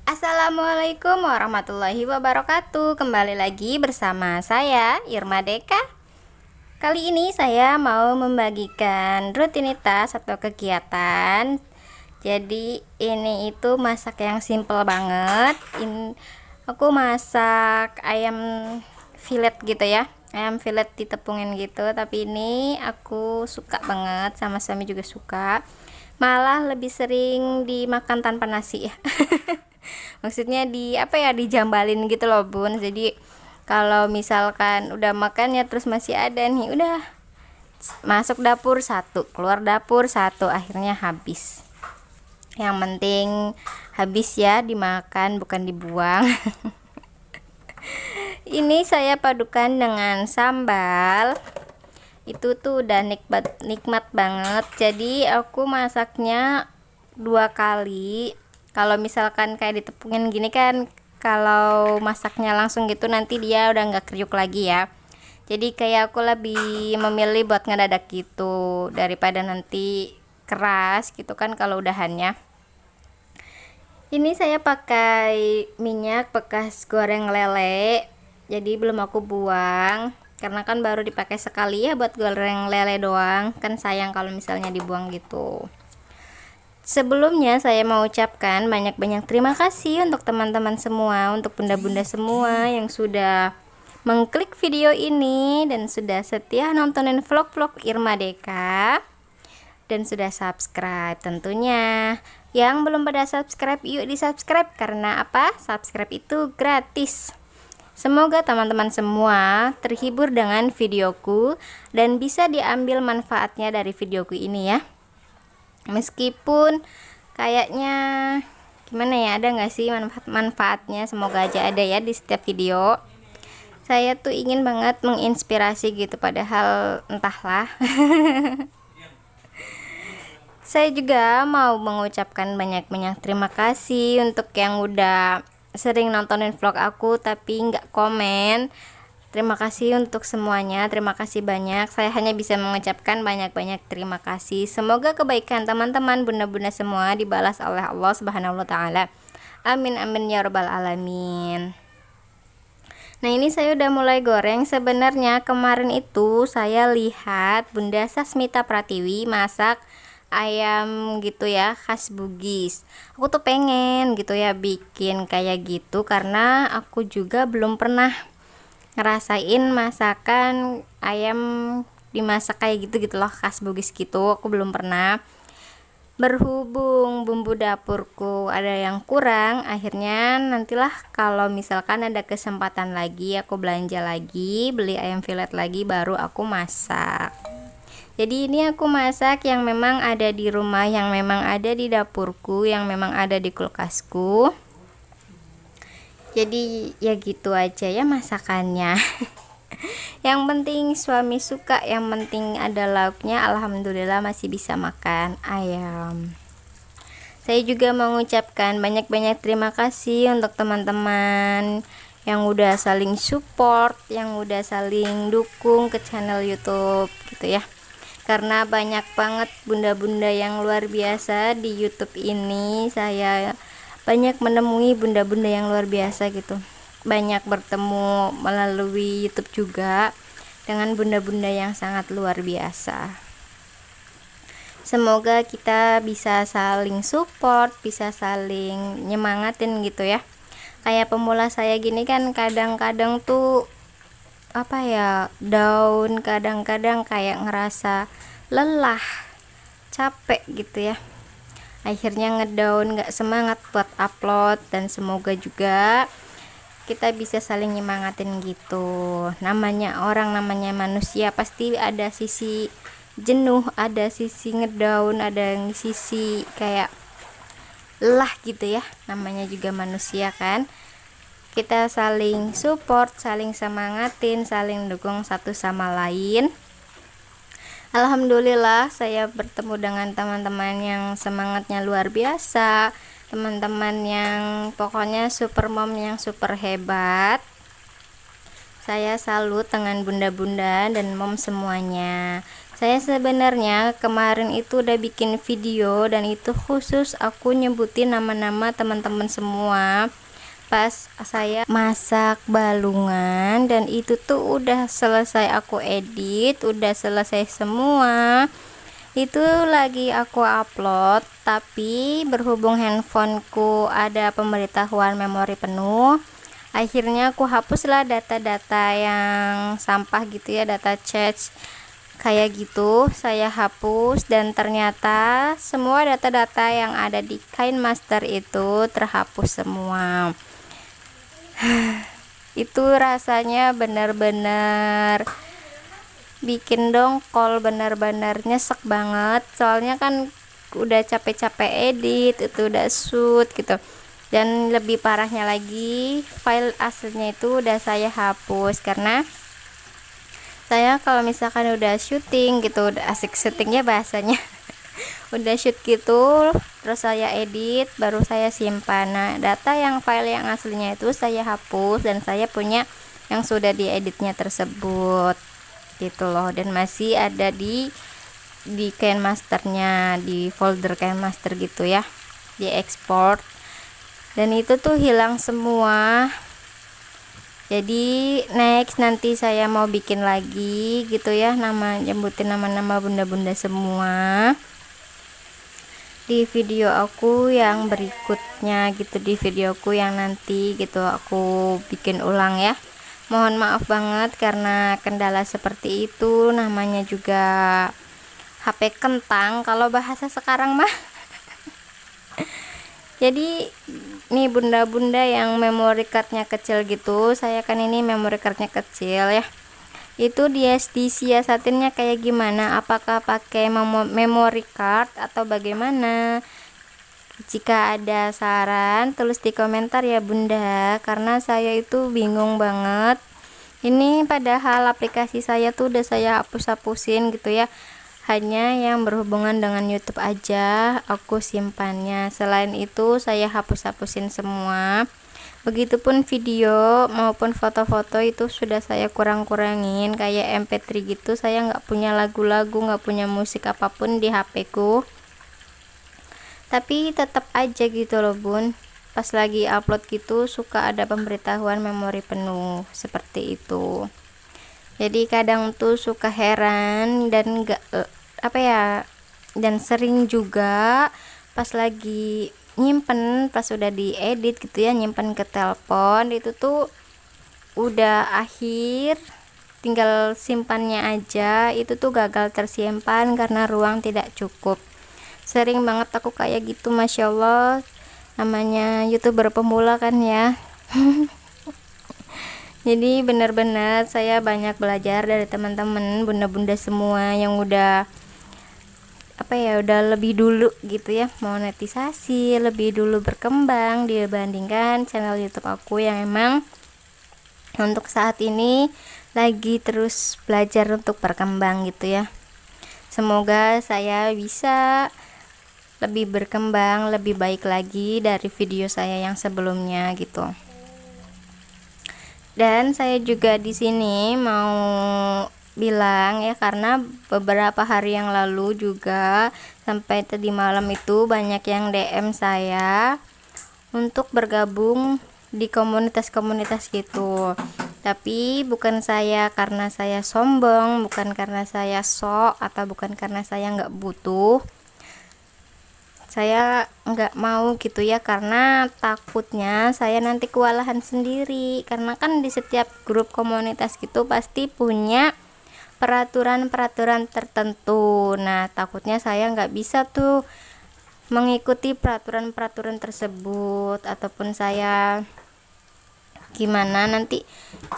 Assalamualaikum warahmatullahi wabarakatuh. Kembali lagi bersama saya Irma Deka. Kali ini saya mau membagikan rutinitas atau kegiatan. Jadi ini itu masak yang simple banget. Aku masak ayam filet gitu ya. Ayam filet ditepungin gitu. Tapi ini aku suka banget, sama suami juga suka. Malah lebih sering dimakan tanpa nasi ya. Maksudnya dijambalin gitu loh bun. Jadi kalau misalkan udah makan ya terus masih ada nih, udah masuk dapur satu, keluar dapur satu, akhirnya habis. Yang penting habis ya, dimakan bukan dibuang. Ini saya padukan dengan sambal. Itu tuh udah nikmat banget. Jadi aku masaknya 2 kali. Kalau misalkan kayak ditepungin gini kan, kalau masaknya langsung gitu nanti dia udah nggak kriuk lagi ya. Jadi kayak aku lebih memilih buat ngedadak gitu daripada nanti keras gitu kan kalau udahannya. Ini saya pakai minyak bekas goreng lele, jadi belum aku buang karena kan baru dipakai sekali ya buat goreng lele doang, kan sayang kalau misalnya dibuang gitu. Sebelumnya saya mau ucapkan banyak-banyak terima kasih untuk teman-teman semua, untuk bunda-bunda semua yang sudah mengklik video ini dan sudah setia nontonin vlog-vlog Irma Deka dan sudah subscribe tentunya. Yang belum pada subscribe, yuk di subscribe, karena apa? Subscribe itu gratis. Semoga teman-teman semua terhibur dengan videoku dan bisa diambil manfaatnya dari videoku ini ya. Meskipun kayaknya gimana ya, ada nggak sih manfaatnya, semoga aja ada ya di setiap video. Saya tuh ingin banget menginspirasi gitu, padahal entahlah. Saya juga mau mengucapkan banyak-banyak terima kasih untuk yang udah sering nontonin vlog aku tapi nggak komen. Terima kasih untuk semuanya, terima kasih banyak. Saya hanya bisa mengucapkan banyak-banyak terima kasih. Semoga kebaikan teman-teman bunda-bunda semua dibalas oleh Allah Subhanahu wa taala. Amin amin ya rabbal alamin. Nah, ini saya udah mulai goreng. Sebenarnya kemarin itu saya lihat Bunda Sasmita Pratiwi masak ayam gitu ya, khas Bugis. Aku tuh pengen gitu ya bikin kayak gitu karena aku juga belum pernah ngerasain masakan ayam dimasak kayak gitu loh, khas Bugis gitu. Aku belum pernah. Berhubung bumbu dapurku ada yang kurang, akhirnya nantilah kalau misalkan ada kesempatan lagi aku belanja lagi, beli ayam filet lagi, baru aku masak. Jadi ini aku masak yang memang ada di rumah, yang memang ada di dapurku, yang memang ada di kulkasku. Jadi ya gitu aja ya masakannya. Yang penting suami suka, yang penting ada lauknya, alhamdulillah masih bisa makan ayam. Saya juga mengucapkan banyak-banyak terima kasih untuk teman-teman yang udah saling support, yang udah saling dukung ke channel YouTube gitu ya. Karena banyak banget bunda-bunda yang luar biasa di YouTube ini. Saya banyak menemui bunda-bunda yang luar biasa gitu, banyak bertemu melalui YouTube juga dengan bunda-bunda yang sangat luar biasa. Semoga kita bisa saling support, bisa saling nyemangatin gitu ya. Kayak pemula saya gini kan kadang-kadang tuh down, kadang-kadang kayak ngerasa lelah, capek gitu ya, akhirnya ngedown, nggak semangat buat upload. Dan semoga juga kita bisa saling nyemangatin gitu. Namanya orang, namanya manusia, pasti ada sisi jenuh, ada sisi ngedown, ada sisi kayak lelah gitu ya, namanya juga manusia kan. Kita saling support, saling semangatin, saling dukung satu sama lain. Alhamdulillah saya bertemu dengan teman-teman yang semangatnya luar biasa, teman-teman yang pokoknya super mom yang super hebat. Saya salut dengan bunda-bunda dan mom semuanya. Saya sebenarnya kemarin itu udah bikin video dan itu khusus aku nyebutin nama-nama teman-teman semua pas saya masak balungan, dan itu tuh udah selesai aku edit, udah selesai semua. Itu lagi aku upload, tapi berhubung handphoneku ada pemberitahuan memori penuh, akhirnya aku hapuslah data-data yang sampah gitu ya, data cache kayak gitu saya hapus, dan ternyata semua data-data yang ada di KineMaster itu terhapus semua. Itu rasanya bener-bener bikin dongkol, bener-bener nyesek banget, soalnya kan udah capek-capek edit, itu udah shoot gitu. Dan lebih parahnya lagi, file aslinya itu udah saya hapus karena saya kalau misalkan udah syuting gitu, udah asik syutingnya bahasanya udah shoot gitu, terus saya edit, baru saya simpan. Nah, data yang file yang aslinya itu saya hapus, dan saya punya yang sudah dieditnya tersebut gitu loh, dan masih ada di KineMasternya, di folder KineMaster gitu ya, di export, dan itu tuh hilang semua. Jadi next nanti saya mau bikin lagi gitu ya, nyebutin nama-nama bunda-bunda semua di video aku yang berikutnya gitu, di videoku yang nanti gitu aku bikin ulang ya. Mohon maaf banget karena kendala seperti itu, namanya juga HP kentang kalau bahasa sekarang mah. Jadi nih bunda-bunda yang memory cardnya kecil gitu, saya kan ini memory cardnya kecil ya, itu dia disiasatinnya kayak gimana, apakah pakai memory card atau bagaimana? Jika ada saran tulis di komentar ya bunda, karena saya itu bingung banget. Ini padahal aplikasi saya tuh udah saya hapus-hapusin gitu ya, hanya yang berhubungan dengan YouTube aja aku simpannya, selain itu saya hapus-hapusin semua. Begitupun video maupun foto-foto itu sudah saya kurang-kurangin, kayak MP3 gitu saya nggak punya lagu-lagu, nggak punya musik apapun di HP ku, tapi tetap aja gitu loh bun, pas lagi upload gitu suka ada pemberitahuan memori penuh seperti itu. Jadi kadang tuh suka heran dan nggak apa ya, dan sering juga pas lagi nyimpen, pas udah diedit gitu ya, nyimpen ke telepon, itu tuh udah akhir tinggal simpannya aja, itu tuh gagal tersimpan karena ruang tidak cukup. Sering banget aku kayak gitu, masya Allah, namanya YouTuber pemula kan ya. Jadi benar-benar saya banyak belajar dari teman-teman bunda-bunda semua yang udah apa ya, udah lebih dulu gitu ya monetisasi, lebih dulu berkembang dibandingkan channel YouTube aku yang emang untuk saat ini lagi terus belajar untuk berkembang gitu ya. Semoga saya bisa lebih berkembang, lebih baik lagi dari video saya yang sebelumnya gitu. Dan saya juga di sini mau bilang ya, karena beberapa hari yang lalu juga sampai tadi malam itu banyak yang DM saya untuk bergabung di komunitas-komunitas gitu. Tapi bukan saya karena saya sombong, bukan karena saya sok, atau bukan karena saya nggak butuh. Saya nggak mau gitu ya, karena takutnya saya nanti kewalahan sendiri, karena kan di setiap grup komunitas gitu pasti punya peraturan-peraturan tertentu. Nah takutnya saya nggak bisa tuh mengikuti peraturan-peraturan tersebut, ataupun saya gimana nanti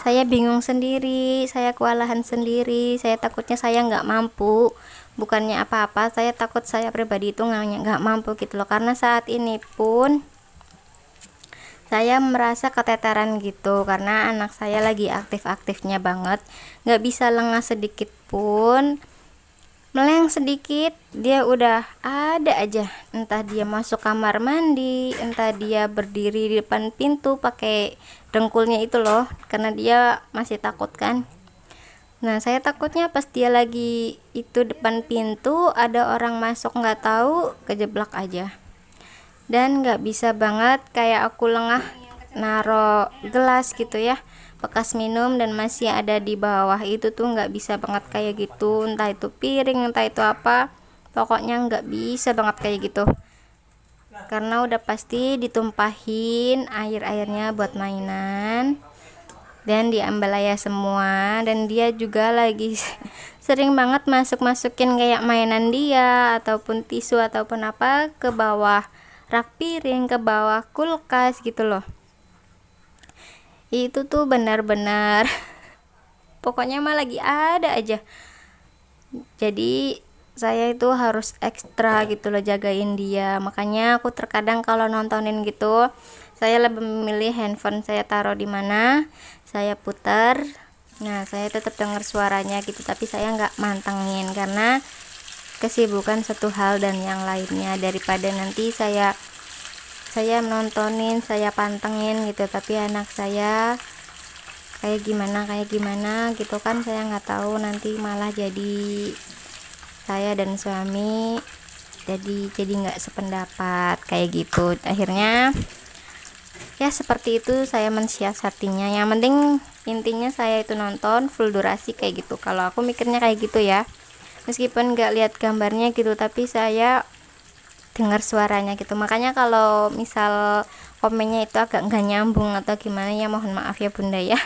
saya bingung sendiri, saya kewalahan sendiri, saya takutnya saya nggak mampu. Bukannya apa-apa, saya takut saya pribadi itu nggak mampu gitu loh, karena saat ini pun saya merasa keteteran gitu karena anak saya lagi aktif-aktifnya banget, nggak bisa lengah sedikit pun. Meleng sedikit dia udah ada aja, entah dia masuk kamar mandi, entah dia berdiri di depan pintu pakai dengkulnya itu loh, karena dia masih takut kan. Nah, saya takutnya pas dia lagi itu depan pintu ada orang masuk nggak tahu, kejeblak aja. Dan nggak bisa banget kayak aku lengah naro gelas gitu ya, bekas minum dan masih ada di bawah, itu tuh nggak bisa banget kayak gitu, entah itu piring entah itu apa, pokoknya nggak bisa banget kayak gitu, karena udah pasti ditumpahin airnya buat mainan dan diambil ayah semua. Dan dia juga lagi sering banget masukin kayak mainan dia ataupun tisu ataupun apa ke bawah rak piring, ke bawah kulkas gitu loh. Itu tuh benar-benar pokoknya mah lagi ada aja. Jadi saya itu harus ekstra gitu loh jagain dia. Makanya aku terkadang kalau nontonin gitu, saya lebih memilih handphone saya taruh di mana, saya putar. Nah, saya tetap dengar suaranya gitu, tapi saya nggak mantengin karena kesibukan satu hal dan yang lainnya, daripada nanti saya nontonin, saya pantengin gitu, tapi anak saya kayak gimana gitu kan, saya nggak tahu, nanti malah jadi saya dan suami jadi nggak sependapat kayak gitu. Akhirnya ya seperti itu saya mensiasatinya. Yang penting intinya saya itu nonton full durasi kayak gitu. Kalau aku mikirnya kayak gitu ya, meskipun nggak lihat gambarnya gitu, tapi saya dengar suaranya gitu. Makanya kalau misal komennya itu agak nggak nyambung atau gimana ya, mohon maaf ya bunda ya.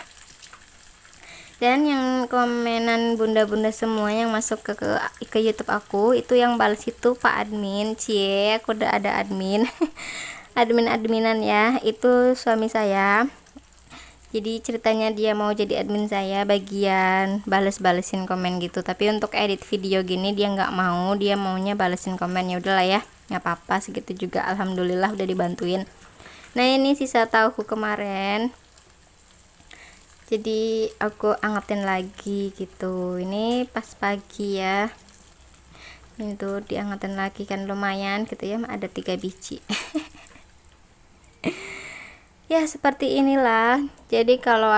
Dan yang komenan bunda-bunda semua yang masuk ke YouTube aku itu, yang balas itu Pak Admin, cie aku udah ada admin adminan ya, itu suami saya. Jadi ceritanya dia mau jadi admin saya bagian balesin komen gitu, tapi untuk edit video gini dia nggak mau, dia maunya balesin komen. Ya udahlah ya, nggak apa-apa, segitu juga alhamdulillah udah dibantuin. Nah, ini sisa tahu kemarin, jadi aku angetin lagi gitu. Ini pas pagi ya, itu diangetin lagi kan, lumayan gitu ya, ada 3 biji ya seperti inilah. Jadi kalau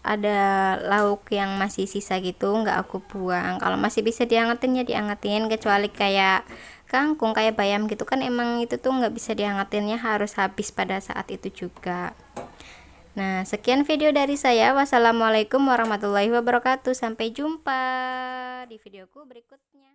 ada lauk yang masih sisa gitu nggak aku buang, kalau masih bisa diangetin ya diangetin, kecuali kayak kangkung, kayak bayam gitu kan, emang itu tuh nggak bisa diangetinnya, harus habis pada saat itu juga. Nah, sekian video dari saya. Wassalamualaikum warahmatullahi wabarakatuh. Sampai jumpa di videoku berikutnya.